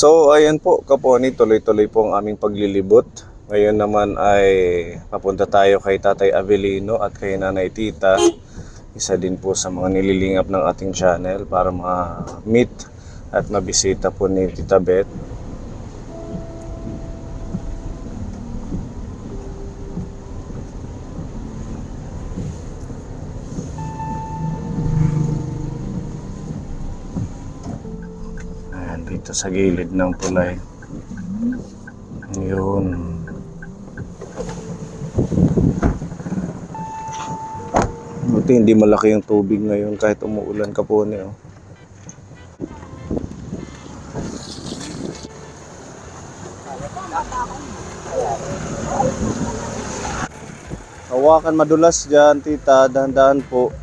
So ayan po kaponi, tuloy-tuloy po ang aming paglilibot. Ngayon naman ay papunta tayo kay Tatay Avelino at kay Nanay Tita. Isa din po sa mga nililingap ng ating channel para ma-meet at mabisita po ni Tita Beth. Dito sa gilid ng tulay. Yun. Buti hindi malaki yung tubig ngayon kahit umuulan kaponi. Oh. Hawakan madulas dyan, tita. Dahan-dahan po.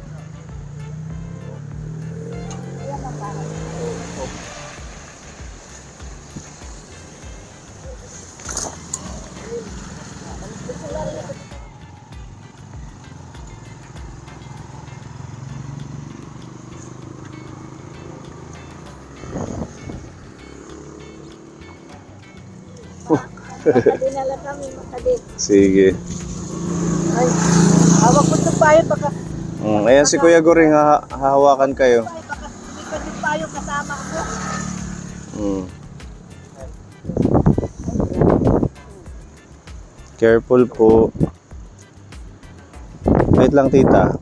Dinala kami makadit. Sige. Ay, hawak ko ito payo baka. Ayan si Kuya Goring, hahawakan kayo. Baka hindi payo kasama ako. Careful po. Wait lang tita.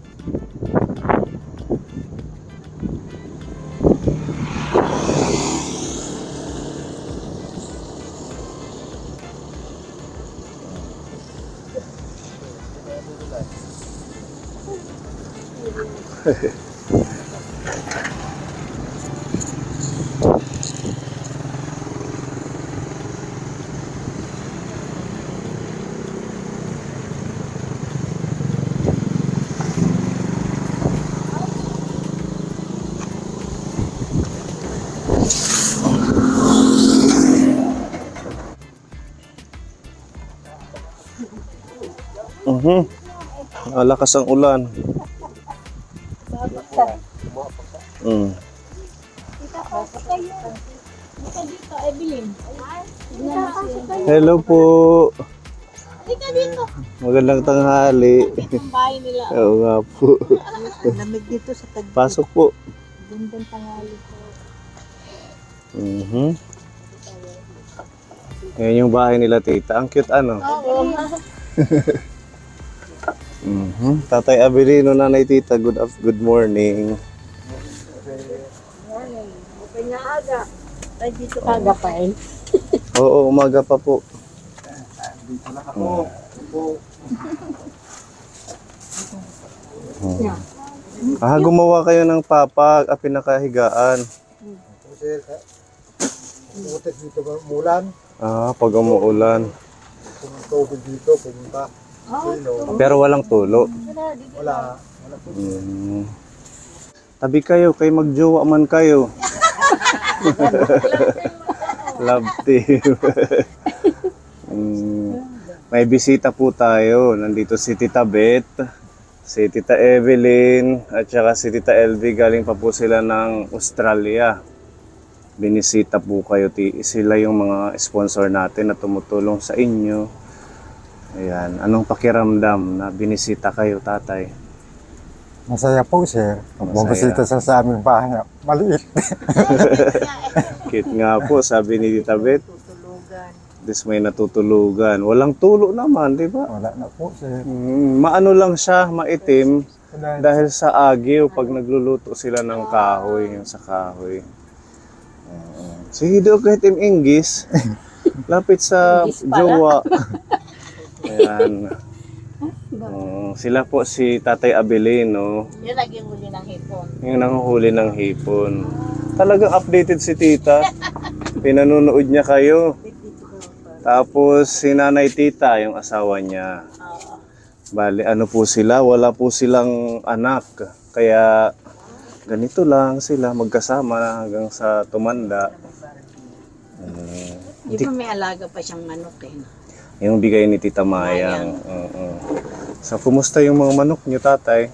Lakas ang ulan. Hello po. Magandang tanghali. Bahay nila. Oo nga po. Lamig dito sa tag. Pasok po. Gandang tanghali po. Ngayon yung bahay nila tita. Ang cute ano? Oo. Tatay Avelino, Nanay Tita, good morning. Morning. Okay nga aga. Ay dito aga pa eh. Oo, umaga pa po. Dito lang ako. Gumawa kayo ng papag, pinakahigaan. Sir, umutot dito ba umulan? Pag umuulan. Kung tubig dito, pumunta. Pero walang tulo. Wala. Tabi kayo, kay magjowa man kayo. Love team. May bisita po tayo. Nandito si Tita Beth, si Tita Evelyn, at saka si Tita LV. Galing pa po sila ng Australia. Binisita po kayo. Sila yung mga sponsor natin na tumutulong sa inyo. Ayan. Anong pakiramdam na binisita kayo, tatay? Masaya po, sir. Bumisita sa aming bahay. Maliit. Cute nga po, sabi ni Tita Beth. Tutulugan. This may natutulugan. Walang tulo naman, di ba? Wala na po, sir. Maano lang siya, maitim. Dahil sa agiw, pag nagluluto sila ng kahoy, yung sa kahoy. Sige daw kahit English. Lapit sa jowa. Ayan. Sila po si Tatay Avelino. Yun naging huli ng hipon. Yung nanguhuli ng hipon. Talagang updated si tita. Pinanunood niya kayo. Tapos si Nanay Tita, yung asawa niya. Bali, ano po sila? Wala po silang anak. Kaya ganito lang sila magkasama hanggang sa tumanda. Di ba may alaga pa siyang manok eh. Yung bigay ni Tita Mayang. So, kumusta yung mga manok niyo, tatay?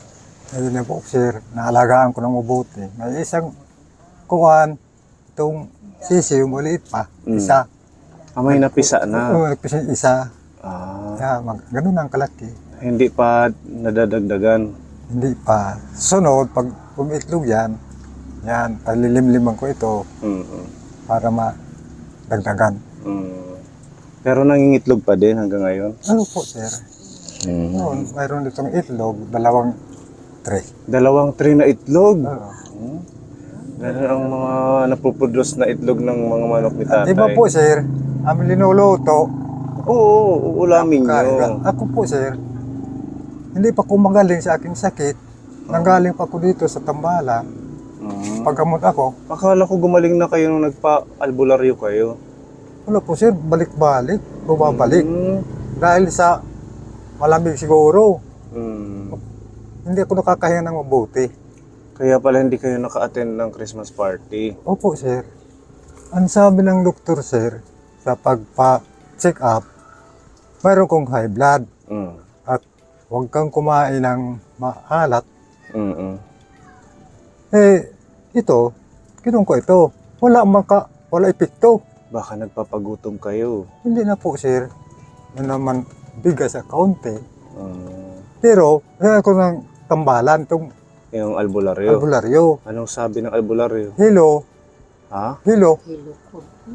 Ayun na po, sir. Naalagaan ko ng mabuti. May isang kuwan, itong sisiyo, maliit pa. Mm. Isa. May napisa na. Oo, isa. Ah, Ganun ang kalaki. hindi pa nadadagdagan. Hindi pa. Sunod, pag umitlog yan, palilimliman ko ito Mm-mm. para madagdagan. Mm. Pero nangingitlog pa din hanggang ngayon. Ano po, sir? Mm. Noon, mayroon ditong itlog, 2 tray. 2 tray na itlog. Oo. Ganun ang mga napuproduce na itlog ng mga manok ni tatay. Iba po, sir, amin linuluto. Oo, uulamin nyo. Ako po, sir, hindi pa ko magaling sa aking sakit. Nanggaling pa ko dito sa Tambalan. Paggamot ako, Akala ko gumaling na kayo nung nagpa-albularyo kayo. wala po, sir, balik-balik, bumabalik. Mm. Dahil sa malamig siguro, Mm. hindi ako nakakahinga ng mabuti. Kaya pala hindi kayo naka-attend ng Christmas party. Opo, sir. Ang sabi ng doktor, sir, sa pagpa-check up, mayroon kong high blood Mm. at huwag kang kumain ng maalat. Mm-mm. Ito, kinun ko ito. Wala epekto. Baka nagpapagutom kayo. Hindi na po, sir. Yan naman bigas sa kaunti. Mm. Pero, kaya ko ng Tambalan, itong Yung albularyo. albularyo. Anong sabi ng albularyo? Hilo, Ha? hilo.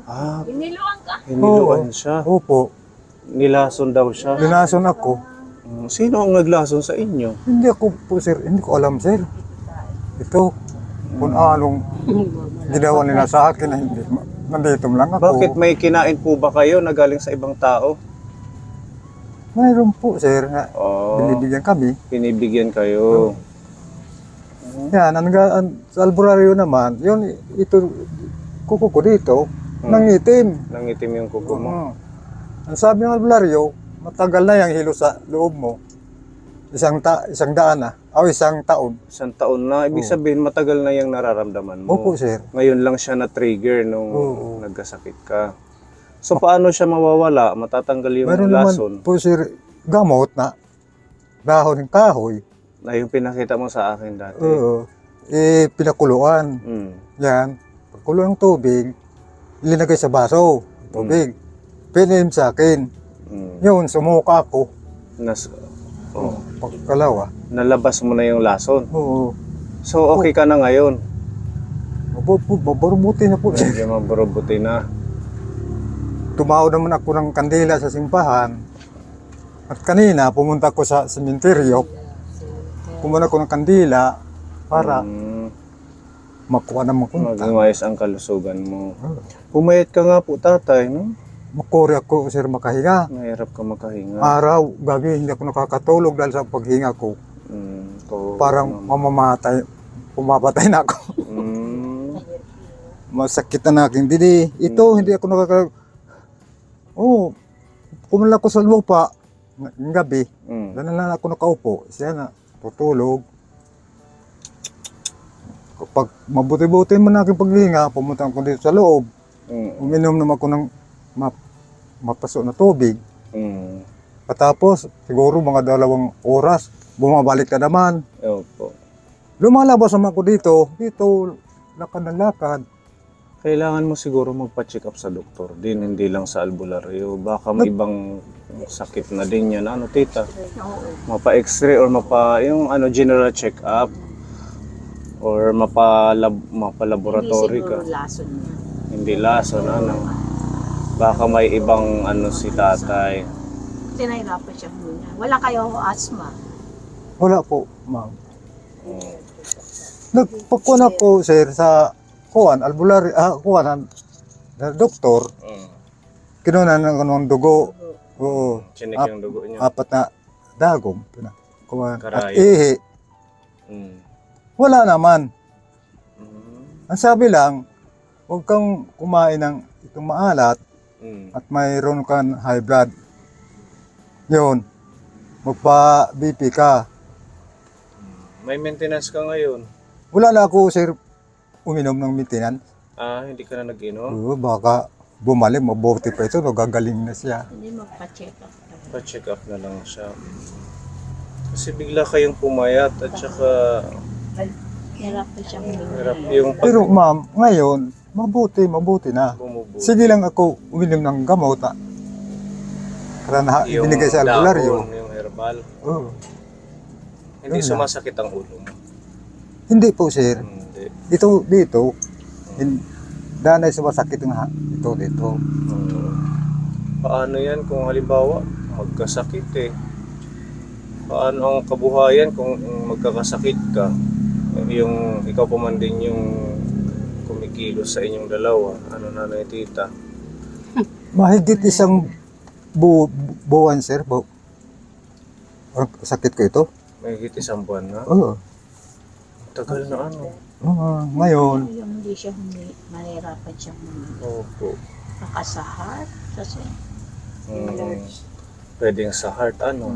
Ah, Iniluan ka. hiniluan siya. Opo, Nilason daw siya. linason ako. Sino ang naglason sa inyo? Hindi ako po, sir. Hindi ko alam, sir. Ito, kung anong ginawa nila sa akin na hindi. Nandito lang ako. Bakit may kinain po ba kayo na galing sa ibang tao? Mayroon po, sir, na Oh, binibigyan kami. pinibigyan kayo. Yan, sa albularyo naman, yun, ito, kuko ko dito, nangitim. Nangitim yung kuko mo. Ang sabi ng albularyo, matagal na yung hilo sa loob mo. Isang daan na, o isang taon. Isang taon na. Ibig sabihin, matagal na yung nararamdaman mo. Opo, sir. Ngayon lang siya na-trigger nung Oo. nagkasakit ka. So, paano siya mawawala? Matatanggal yung Mayroon lason? naman po, sir, gamot na dahon ng kahoy. Na yung pinakita mo sa akin dati. Oo. Pinakuluan. Mm. Yan. Pagkulo ng tubig, ilinagay sa baso. Tubig. Pinaim sa akin. Mm. Yun, sumuka ako. Oh, Pagkalawa. nalabas mo na yung lason. Oo. So, okay ka na ngayon. Maburbuti na po. Medyo maburubuti na. Tumawag naman ako ng kandila sa simbahan. At kanina, pumunta ko sa sementeryo. Pumunta ko ng kandila para makuha naman kunta. Maging ang kalusugan mo. Pumayat ka nga po, tatay, no? Makuri ako, sir, makahinga. Mahirap ka makahinga. Araw, gabi, hindi ako nakakatulog dahil sa paghinga ko. Parang mamamatay, pumapatay na ako. Masakit na aking didi. Ito, hindi ako nakakatulog. Oo, kumala ko sa lupa, ng gabi, dahil na ako nakaupo, siya na, tutulog. Kapag mabuti-buti man aking paghinga, pumunta ako dito sa loob. Uminom naman ako ng mapasok na tubig. Patapos, siguro mga 2 oras, bumabalik ka naman. Opo. Lumalabas naman ako dito, lakad na lakad. Kailangan mo siguro magpa-check up sa doktor din, hindi lang sa albularyo. Baka may ibang sakit na din yan. Ano, tita? Mapa-x-ray or yung general check up or mapa-laboratory ka. Hindi siguro lason niya. Hindi lason, ano. Baka may ibang si tatay. Tinahirapan siya muna. Wala kayo asthma. Wala po, ma'am. Nagpakuan ako, sir, sa albularyo, doktor. Kinunan ng dugo. Oo. Chinik yung dugo niya. 4 na dagom. At Karayom. ihi. Wala naman. Ang sabi lang, huwag kang kumain ng itong maalat at mayroon kang high blood. Yun. Magpa-BP ka. May maintenance ka ngayon. Wala na ako, sir, uminom ng maintenance. Hindi ka na nag-inom? Oo, baka bumalik, mabuti pa ito, gagaling na siya. Hindi magpa-check up. Pa-check up na lang siya. Kasi bigla kayong pumayat at saka Hirapan siya muna. hirap yung Pero ma'am, ngayon, Mabuti na. Bumubuti. Sige lang ako uminom ng gamot. Kaya na ibinigay sa albularyo. dahon, yung herbal. Oo. Hindi Yun lang. sumasakit ang ulo mo. Hindi po, sir. Hindi. Dito, danay sumasakit nga. Dito. Paano yan kung halimbawa magkasakit eh? Paano ang kabuhayan kung magkakasakit ka? Yung ikaw pa man din yung kumikilos sa inyong dalawa. Ano nanay tita? Mahigit isang buwan, sir. Sakit ko ito. May higit isang buwan na. Oo. Tagal na ano. Ngayon, Yung hindi siya mahirapan siyang Opo. makasahar. Kasi, Pwedeng sa heart ano.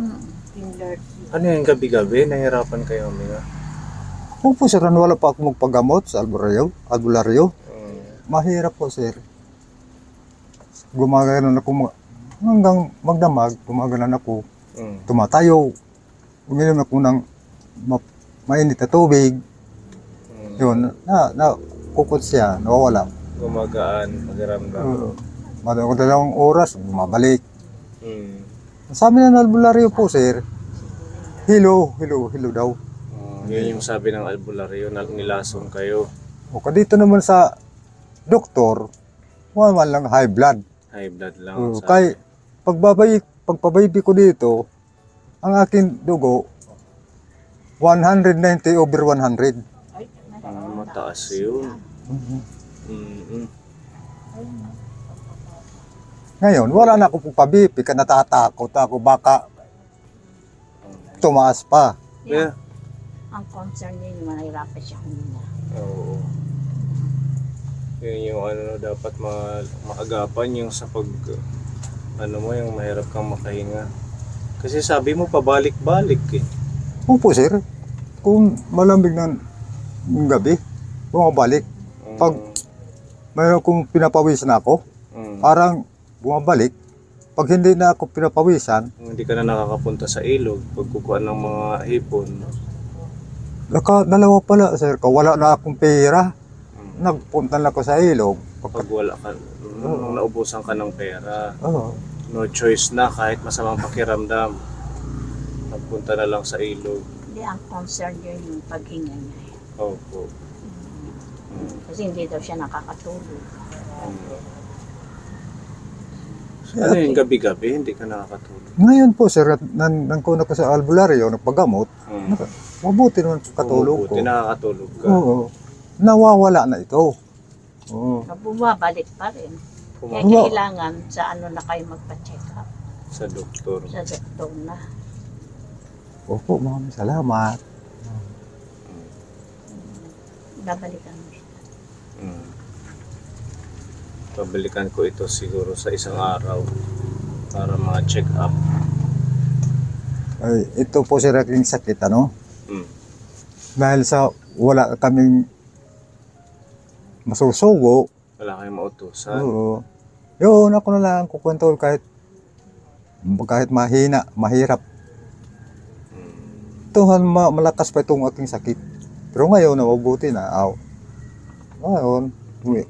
yung Lord, Ano yung gabi-gabi? Nahirapan kayo huminga? kung po, sir, wala pa ako magpagamot sa albularyo. Mahirap po, sir. Gumaganon ako, hanggang magdamag, gumaganon ako, tumatayo. Uminom ako ng mainit na tubig. Yun, kukot siya, nawawala. Gumagaan, pakiramdam. Madawang dalawang oras, bumabalik. Mm. Sabi na albularyo po, sir, hilo daw. Yun yung sabi ng albularyo, nilason kayo. O kadito naman sa doktor, wala man lang high blood. High blood lang. Kay pagpabaybi ko dito, ang aking dugo 190/100. Mataas yun. Ngayon, wala na ako pabipi, ka natatakot ako baka tumaas pa. Yeah. ang concern niya yung mahirapan siya huminga. Oo. Yun yung ano, dapat maagapan yung sa ano mo, yung mahirap kang makahinga. Kasi sabi mo pabalik-balik eh. Opo, sir. Kung malamig ng gabi, bumabalik. Pag mayroon kong pinapawisan ako, parang bumabalik. Pag hindi na ako pinapawisan, Hindi ka na nakakapunta sa ilog pagkukuha ng mga hipon. dalawa pala, sir. Wala na akong pera. Nagpunta na ako sa ilog. Pag wala ka, nung naubusan ka ng pera, Oo. no choice na kahit masamang pakiramdam. Nagpunta na lang sa ilog. Hindi, ang concern niya yung paghinga niya. Opo. Kasi hindi daw siya nakakatulog. Ano yung gabi-gabi, hindi ka nakakatulog? Ngayon po, sir, nangkuna ko sa albularyo, nagpagamot. Mabuti naman katulog ko. Buti nakakatulog ka. Oo. Nawawala na ito. Oo. Bumabalik pa rin. Kaya Kumaka kailangan sa ano na kayo magpa-check up. sa doktor. Sa doktor na. Opo, maraming salamat. Babalikan mo siya. Pabalikan ko ito siguro sa isang araw para check up. Ay, ito po, sir, aking sakit, ano? Dahil sa wala kaming masusugo. Wala kayong mautusan. Oo. Yun, ako na lang kukwento kahit mahina, mahirap. Ito, malakas pa itong aking sakit. Pero ngayon, mabuti na. Ngayon,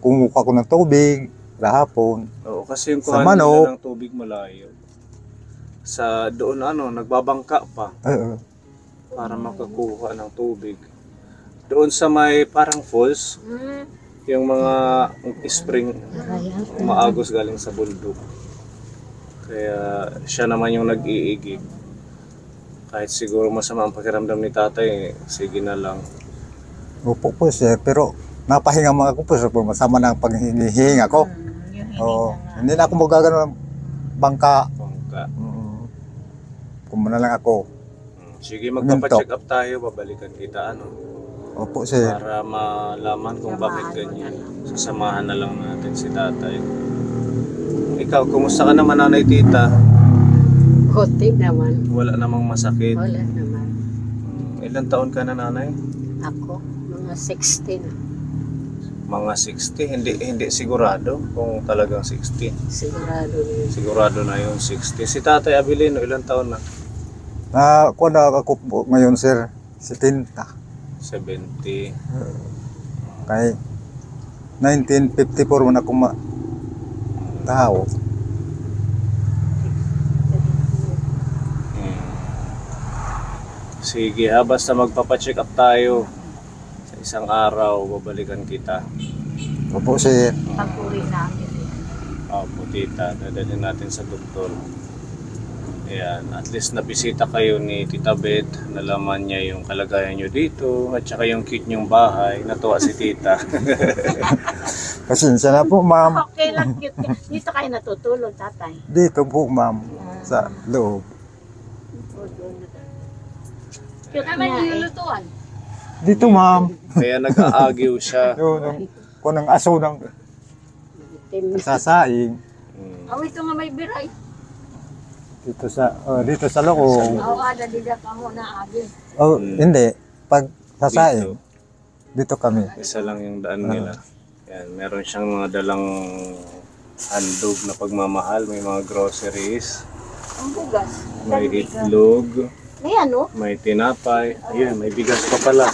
kumuha ko ng tubig, rahapon. Oo, kasi yung Sa kuhanin manok. nila ng tubig malayo. Sa doon nagbabangka pa para makakuha ng tubig. Doon sa may parang falls, yung mga spring umaagos galing sa bundok. Kaya siya naman yung nag-iigib. Kahit siguro masama ang pakiramdam ni tatay, sige na lang. Opo po, sir. Pero napahinga mga ko po, sir. Masama na ang paghihinga ko. Oo. Hindi na ako magagano ng bangka. Bangka. Kung na lang ako. Sige, magpapacheck up tayo, babalikan kita Opo, sir. para malaman kung bakit ganyan. Sasamahan na lang natin si tatay. Ikaw, kumusta ka naman, nanay tita? Kote naman. Wala namang masakit. Wala naman. Ilang taon ka na, nanay? Ako, mga 16. Mga 60, hindi sigurado kung talagang 60. Sigurado rin. Sigurado na yun, 60. Si Tatay Abilino, ilang taon na? Kuha na ako po ngayon, sir. 70. 70. Kay 1954 man ako tao. Sige ha, basta magpapacheck up tayo. Sa isang araw, babalikan kita. Opo, sir. Pag-uwi namin. Opo, tita, dadalhin natin sa doktor. Ayan, at least nabisita kayo ni Tita Beth, nalaman niya yung kalagayan nyo dito, at saka yung cute nyong bahay, natuwa si tita. Pasensya na po, ma'am. Okay lang, cute. Dito kayo natutulog, tatay. Dito po, ma'am. Sa loob. Cute Naman nga eh. nilulutuan. Dito, ma'am. Kaya nag-aagiw siya. Yun, kung ng aso ng Tim. sasaing. Awi ito nga may biray. Dito sa loob. Aw ada dida ka mo na agi. Oh, hindi. Pag sasaing, dito kami. Isa lang yung daan nila. Yan, meron siyang mga dalang handog na pagmamahal, may mga groceries, Ang bugas. may itlog, May ano? may tinapay, ayun, may bigas pa pala.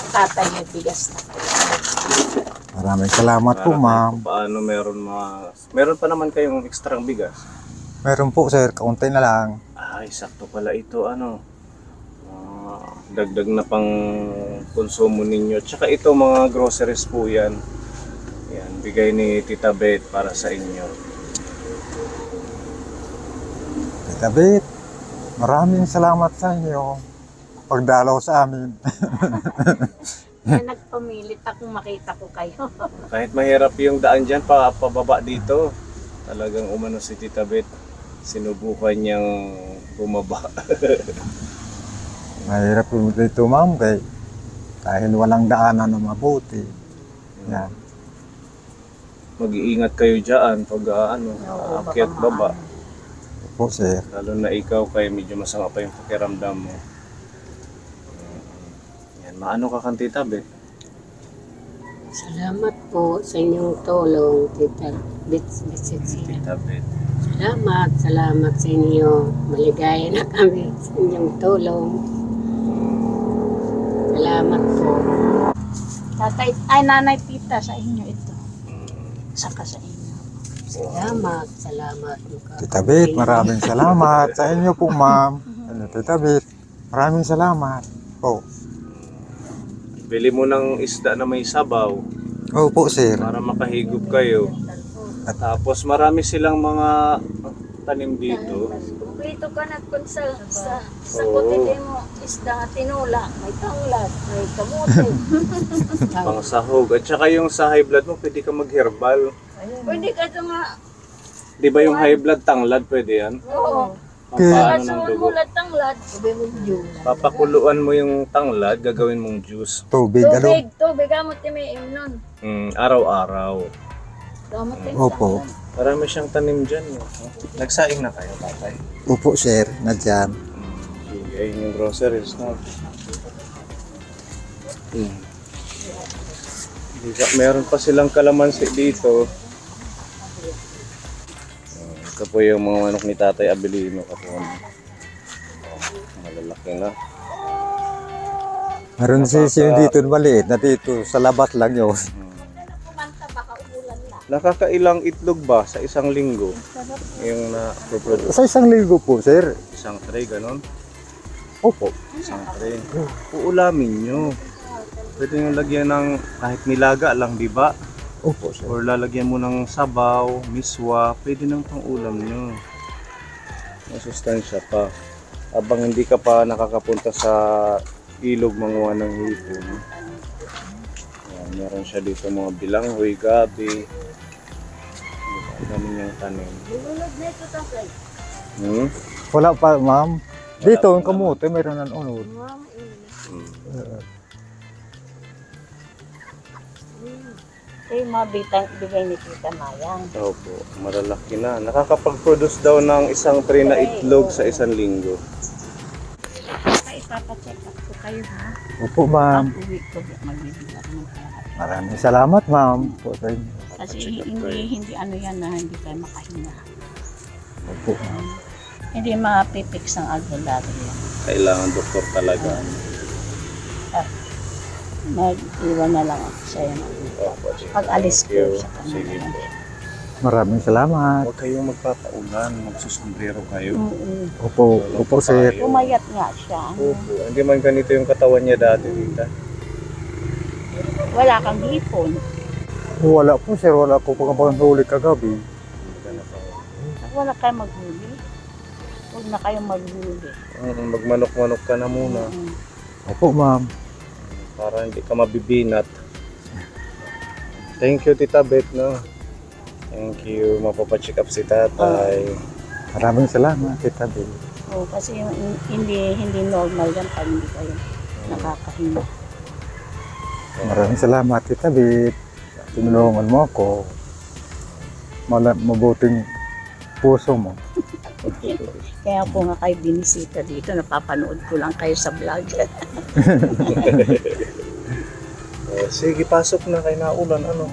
Tatay may bigas na. Maraming salamat po, Para ma'am. kahit paano meron pa naman kayong ekstrang bigas. Meron po, sir. Kaunti na lang. Ay, sakto pala ito, dagdag na pang konsumo ninyo. Tsaka ito, mga groceries po yan. Yan, bigay ni Tita Beth para sa inyo. Tita Beth, maraming salamat sa inyo. Pagdalaw sa amin. Kaya nagpamilit akong makita ko kayo. Kahit mahirap yung daan dyan, pababa dito. Talagang umano si Tita Beth. Sinubukan niyang bumaba. Mahirap po dito, ma'am. Dahil walang daanan na mabuti. Yan. Mag-iingat kayo dyan pag aakyat baba. Po, sir. Lalo na ikaw, kaya medyo masama pa yung pakiramdam mo. Yan, maano ka kang Tita Beth? Salamat po sa inyong tulong, Tita Bits. Tita Beth. Salamat sa inyo. Maligaya na kami sa inyong tulong. Salamat po. Tatay, ay nanay tita sa inyo ito. Saka sa inyo. Salamat. Tita Beth, maraming salamat sa inyo po, ma'am. Tita Beth, maraming salamat po. Bili mo ng isda na may sabaw Opo, sir. para makahigop kayo. At tapos marami silang mga tanim dito. Kumpleto ka na kun sa Oo. kutite mo isda nga tinula, may tanglad, may kamote. Pang sahog. At saka yung sa high blood mo, pwede ka mag-herbal. Pwede ka ito nga. Di ba yung high blood tanglad, pwede yan? Oo. Pampaano ng Kasuan mo dugo? lang tanglad. Papakuluan mo yung tanglad, gagawin mong juice. Tubig, ano? Tubig, gamot may imnon. Araw-araw. Gamot Opo. Marami siyang tanim dyan. Nagsaing na kayo, tatay. Opo, sir. Nadyan. Sige, ayun yung groceries na. Meron pa silang kalamansi dito. Ito po yung mga manok ni Tatay Abilino kapon. Malalaki na. Meron sisiyo dito maliit na dito sa labat lang yun. Nakakailang itlog ba sa isang linggo? Yung na-produce. Sa isang linggo po, sir. Isang tray, ganon? Opo. Isang tray. Uulamin nyo. Pwede nyo lagyan ng kahit nilaga lang, di ba? Opo, sir. Or lalagyan mo ng sabaw, miswa, pwede nang pang-ulam nyo. May sustansya pa. Abang hindi ka pa nakakapunta sa ilog manguha ng hipon. Yan, meron siya dito mga bilanghoy, gabi. Ang dami niyang tanim. Bululog na ito tatay. Wala pa, ma'am. Dito, ang kamote, mayroon ng unod. Ito yung mga bigay ni Tita Mayang. Opo, malalaki na. Nakakapag-produce daw ng isang tray na itlog sa isang linggo. Kaya ipapacheck up ko kayo ha. Opo, ma'am. Uwi ko, magbibigay ako ng pera. Maraming salamat, ma'am. Po, sa inyo. Kasi hindi ano yan na hindi kayo makahinga. Opo. Hindi mapipix ang albularyo yan. Kailangan doktor talaga. Mag-iwan na lang ako sa'yo. Opo, sige. Pag alis Thank you. ko sa Sige kanila. po. Maraming salamat. Huwag kayong magpapaulan, magsusombrero kayo. Opo, sir. Pumayat nga siya. Opo, hindi man ganito yung katawan niya dati, tita. Wala kang hipon. Wala po, sir. Wala po pagkapanghuli kagabi. Wala kayong maghuli. Huwag na kayong maghuli. Magmanok-manok ka na muna Opo, ma'am. para hindi ka mabibinat. Thank you, Tita Beth, no? Thank you. Mapapacheck up si tatay. Maraming salamat, Tita Bel. Oo, kasi hindi normal yan pag hindi kayo nakakahinga. Maraming salamat, Tita Bel. Tinulungan mo ako. Mabuting puso mo. Kaya po nga kayo binisita dito, napapanood ko lang kayo sa vlog. Sige, pasok na kay naulan. Ano?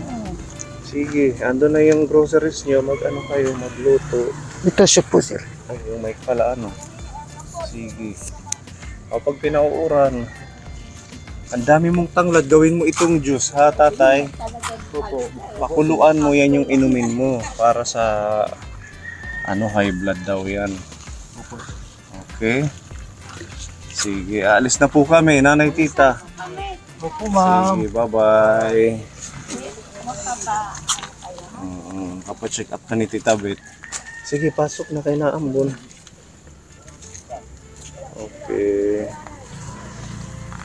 Sige, ando na yung groceries nyo. Mag-ano kayo, magluto. Ito siya po, sir. Ay, yung mic pala, ano? Sige. Kapag pinauuran, ang dami mong tanglad, gawin mo itong juice, ha, tatay? Opo. Pakuluan mo yan yung inumin mo para sa high blood daw yan. Okay. Sige, alis na po kami, nanay, tita. Opo, ma'am. Sige, bye-bye. Kapacheck up ka ni Tita Beth. Sige, pasok na kay Naambon. Okay.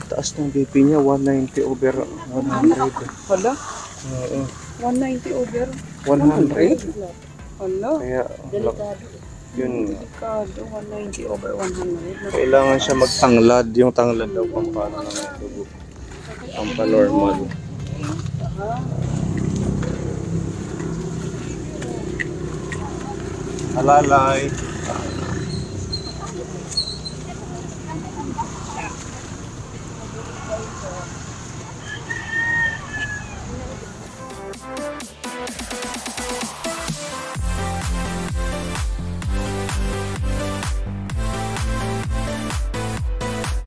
Taas ng BP niya, 190 over 100. Hala, Oo, 190 over 100? Hala, Kaya, yun, delikado, 190 over 100. kailangan siya magtanglad. Yung tanglad daw pang paano ng dugo. Ang pa-normal. Alalay.